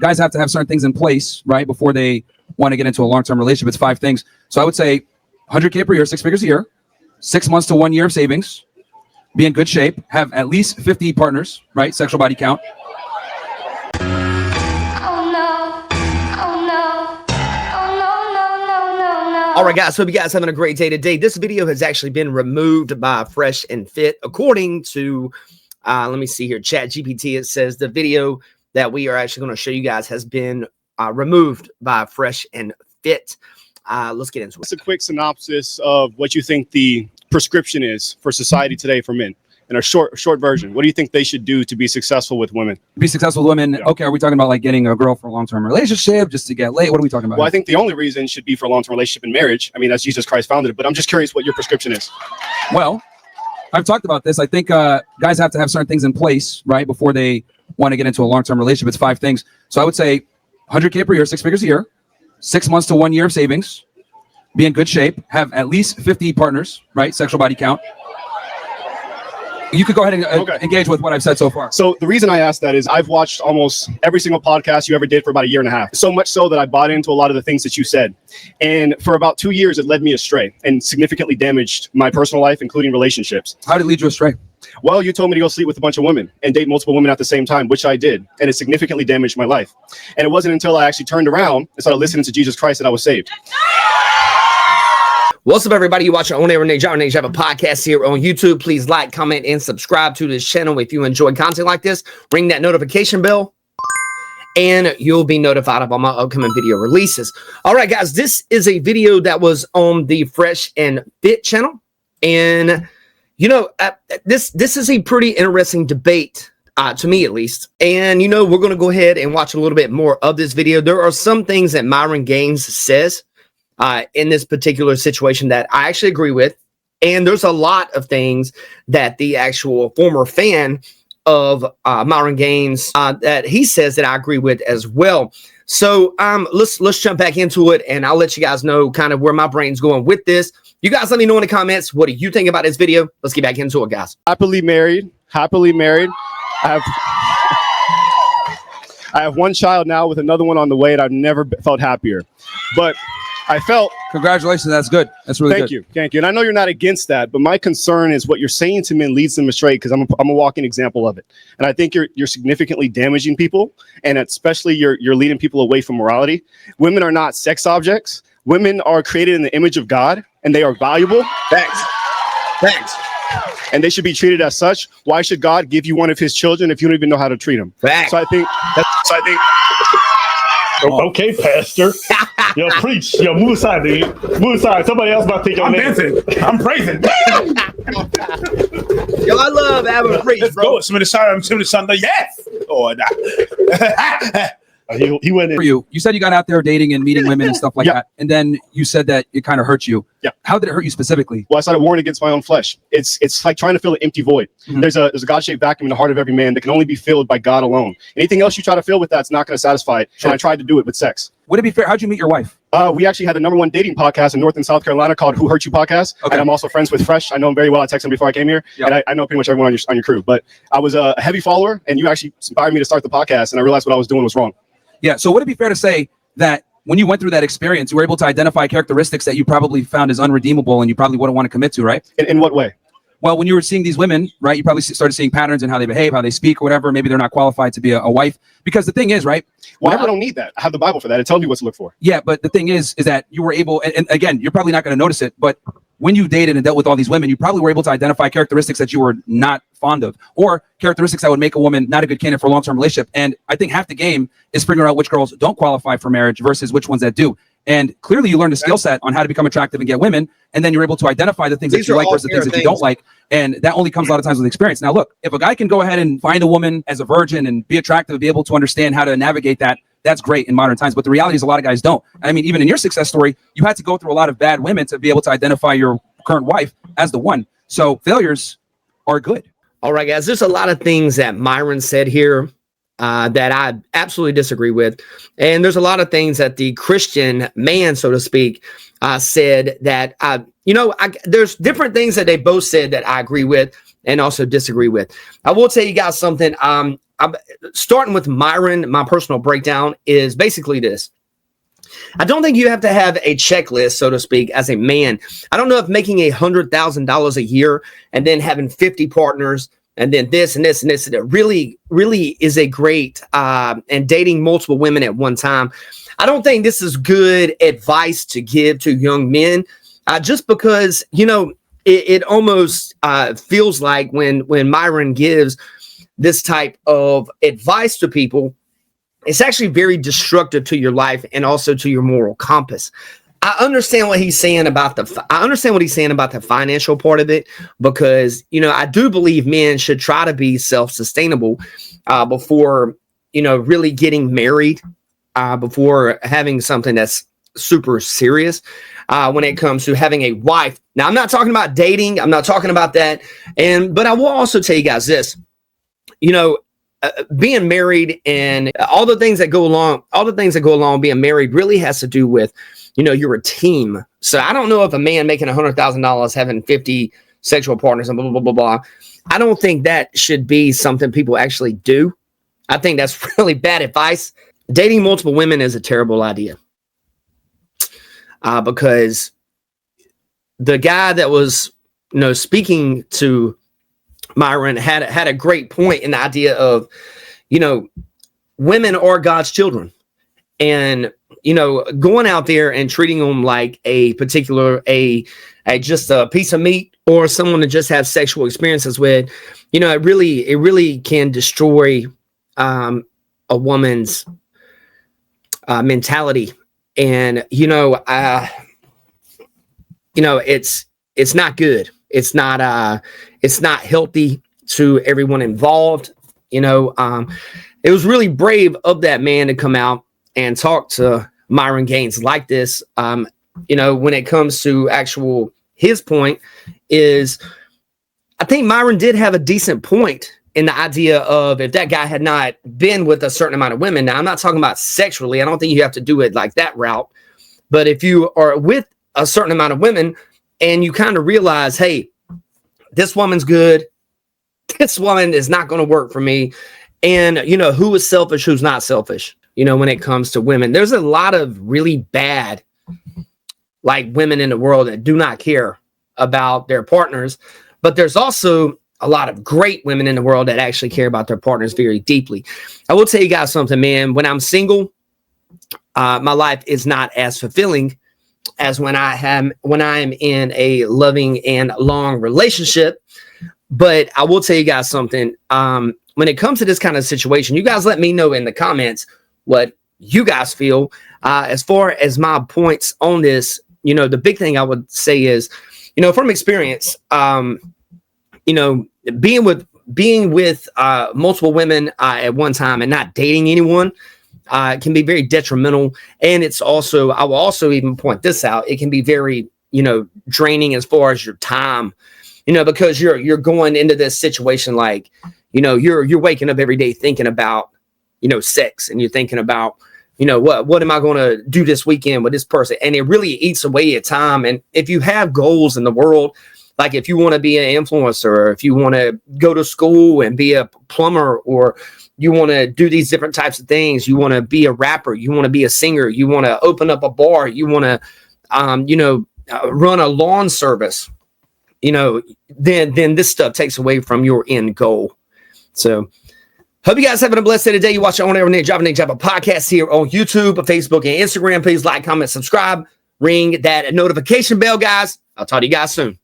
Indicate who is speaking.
Speaker 1: Guys have to have certain things in place, right, before they want to get into a long-term relationship. It's 5 things. So I would say 100K per year, 6 figures a year, 6 months to 1 year of savings, be in good shape, have at least 50 partners, right, sexual body count.
Speaker 2: All right, guys, hope you guys having a great day today. This video has actually been removed by Fresh and Fit. According to, let me see here, ChatGPT, it says the video that we are actually going to show you guys has been removed by Fresh and Fit. Let's get into it.
Speaker 3: It's a quick synopsis of what you think the prescription is for society today for men. In a short version, what do you think they should do to be successful with women?
Speaker 1: Be successful with women. Yeah. Okay, are we talking about like getting a girl for a long-term relationship just to get laid? What are we talking about?
Speaker 3: Well, I think the only reason should be for a long-term relationship and marriage. I mean, that's Jesus Christ founded it, but I'm just curious what your prescription is.
Speaker 1: Well, I've talked about this. I think guys have to have certain things in place, right, before they want to get into a long-term relationship. It's 5 things. So I would say 100K per year, 6 figures a year, 6 months to 1 year of savings, be in good shape, have at least 50 partners, right, sexual body count. You could go ahead and engage with what I've said so far.
Speaker 3: So the reason I asked that is I've watched almost every single podcast you ever did for about 1.5 years. So much so that I bought into a lot of the things that you said. And for about 2 years, it led me astray and significantly damaged my personal life, including relationships.
Speaker 1: How did it lead you astray?
Speaker 3: Well, you told me to go sleep with a bunch of women and date multiple women at the same time, which I did. And it significantly damaged my life. And it wasn't until I actually turned around and started listening to Jesus Christ that I was saved.
Speaker 2: What's up, everybody? You watching On Air with Nate. Have a podcast here on YouTube. Please like, comment, and subscribe to this channel if you enjoy content like this. Ring that notification bell, and you'll be notified of all my upcoming video releases. All right, guys, this is a video that was on the Fresh and Fit channel, and you know, this is a pretty interesting debate. To me, at least. And, you know, we're going to go ahead and watch a little bit more of this video. There are some things that Myron Gaines says in this particular situation that I actually agree with. And there's a lot of things that the actual former fan of Myron Gaines that he says that I agree with as well. So let's jump back into it, and I'll let you guys know kind of where my brain's going with this. You guys let me know in the comments, what do you think about this video? Let's get back into it, guys.
Speaker 3: Happily married. I have 1 child now with another one on the way, and I've never felt happier. But I felt...
Speaker 1: Congratulations. That's good. That's really good.
Speaker 3: Thank you. And I know you're not against that, but my concern is what you're saying to men leads them astray, because I'm a walking example of it. And I think you're significantly damaging people, and especially you're leading people away from morality. Women are not sex objects. Women are created in the image of God, and they are valuable. Thanks. And they should be treated as such. Why should God give you one of his children if you don't even know how to treat them?
Speaker 2: Facts.
Speaker 3: So I think.
Speaker 4: Okay, Pastor. Yo, preach. Yo, move aside, dude. Move aside. Somebody else about to take your name. I'm praising.
Speaker 2: Yo, I love having a preach, bro.
Speaker 4: Let's go. Sunday. Yes. Oh, nah. He went in.
Speaker 1: For you said you got out there dating and meeting women and stuff like that, and then you said that it kind of hurt you.
Speaker 3: Yeah.
Speaker 1: How did it hurt you specifically?
Speaker 3: Well, I started warring against my own flesh. It's like trying to fill an empty void. Mm-hmm. There's a God-shaped vacuum in the heart of every man that can only be filled by God alone. Anything else you try to fill with that's not going to satisfy it. Sure. And I tried to do it with sex.
Speaker 1: Would it be fair? How'd you meet your wife?
Speaker 3: We actually had the #1 dating podcast in North and South Carolina called Who Hurt You Podcast. Okay. And I'm also friends with Fresh. I know him very well. I texted him before I came here. Yep. And I know pretty much everyone on your crew. But I was a heavy follower, and you actually inspired me to start the podcast, and I realized what I was doing was wrong.
Speaker 1: Yeah. So would it be fair to say that when you went through that experience, you were able to identify characteristics that you probably found as unredeemable and you probably wouldn't want to commit to, right?
Speaker 3: In what way?
Speaker 1: Well, when you were seeing these women, right, you probably started seeing patterns in how they behave, how they speak, or whatever. Maybe they're not qualified to be a wife. Because the thing is, right?
Speaker 3: Well, I don't need that. I have the Bible for that. It tells me what to look for.
Speaker 1: Yeah, but the thing is that you were able, and again, you're probably not going to notice it, but when you dated and dealt with all these women, you probably were able to identify characteristics that you were not fond of, or characteristics that would make a woman not a good candidate for a long-term relationship. And I think half the game is figuring out which girls don't qualify for marriage versus which ones that do. And clearly you learned a skill set on how to become attractive and get women. And then you're able to identify the things that you like versus the things that you don't like. And that only comes a lot of times with experience. Now, look, if a guy can go ahead and find a woman as a virgin and be attractive and be able to understand how to navigate that, that's great in modern times. But the reality is a lot of guys don't. I mean, even in your success story, you had to go through a lot of bad women to be able to identify your current wife as the one. So failures are good.
Speaker 2: All right, guys, there's a lot of things that Myron said here that I absolutely disagree with. And there's a lot of things that the Christian man, so to speak, said that, there's different things that they both said that I agree with and also disagree with. I will tell you guys something. starting with Myron, my personal breakdown is basically this. I don't think you have to have a checklist, so to speak, as a man. I don't know if making $100,000 a year and then having 50 partners and then this and this and this, that really is a great, and dating multiple women at one time. I don't think this is good advice to give to young men, just because, you know, it almost feels like when Myron gives this type of advice to people, it's actually very destructive to your life and also to your moral compass. I understand what he's saying about the financial part of it, because, you know, I do believe men should try to be self-sustainable before, you know, really getting married, before having something that's super serious when it comes to having a wife. Now, I'm not talking about dating. I'm not talking about that. But I will also tell you guys this, you know, being married and all the things that go along being married really has to do with, you know, you're a team. So I don't know if a man making $100,000 having 50 sexual partners and blah, blah, blah, blah, blah. I don't think that should be something people actually do. I think that's really bad advice. Dating multiple women is a terrible idea. Because the guy that was, you know, speaking to Myron had a great point in the idea of, you know, women are God's children, and, you know, going out there and treating them like a particular, just a piece of meat or someone to just have sexual experiences with, you know, it really can destroy a woman's mentality. And, you know, it's not good. It's not healthy to everyone involved. You know, it was really brave of that man to come out and talk to Myron Gaines like this. You know, when it comes to his point is, I think Myron did have a decent point in the idea of, if that guy had not been with a certain amount of women. Now, I'm not talking about sexually. I don't think you have to do it like that route. But if you are with a certain amount of women and you kind of realize, hey, this woman's good, this woman is not going to work for me. And, you know, who is selfish, who's not selfish, you know, when it comes to women. There's a lot of really bad, like, women in the world that do not care about their partners. But there's also a lot of great women in the world that actually care about their partners very deeply. I will tell you guys something, man. When I'm single, my life is not as fulfilling as when I am in a loving and long relationship. But I will tell you guys something. When it comes to this kind of situation, you guys let me know in the comments what you guys feel. As far as my points on this, you know, the big thing I would say is, you know, from experience, you know, being with multiple women at one time and not dating anyone can be very detrimental. And it's also, I will also even point this out, it can be very, you know, draining as far as your time, you know, because you're going into this situation like, you know, you're waking up every day thinking about, you know, sex, and you're thinking about, you know, what am I going to do this weekend with this person? And it really eats away at time. And if you have goals in the world, like if you want to be an influencer, or if you want to go to school and be a plumber, or you want to do these different types of things, you want to be a rapper, you want to be a singer, you want to open up a bar, you want to, you know, run a lawn service, you know, then this stuff takes away from your end goal. So hope you guys having a blessed day today. You watch our own Nick Java podcast here on YouTube, Facebook, and Instagram. Please like, comment, subscribe, ring that notification bell, guys. I'll talk to you guys soon.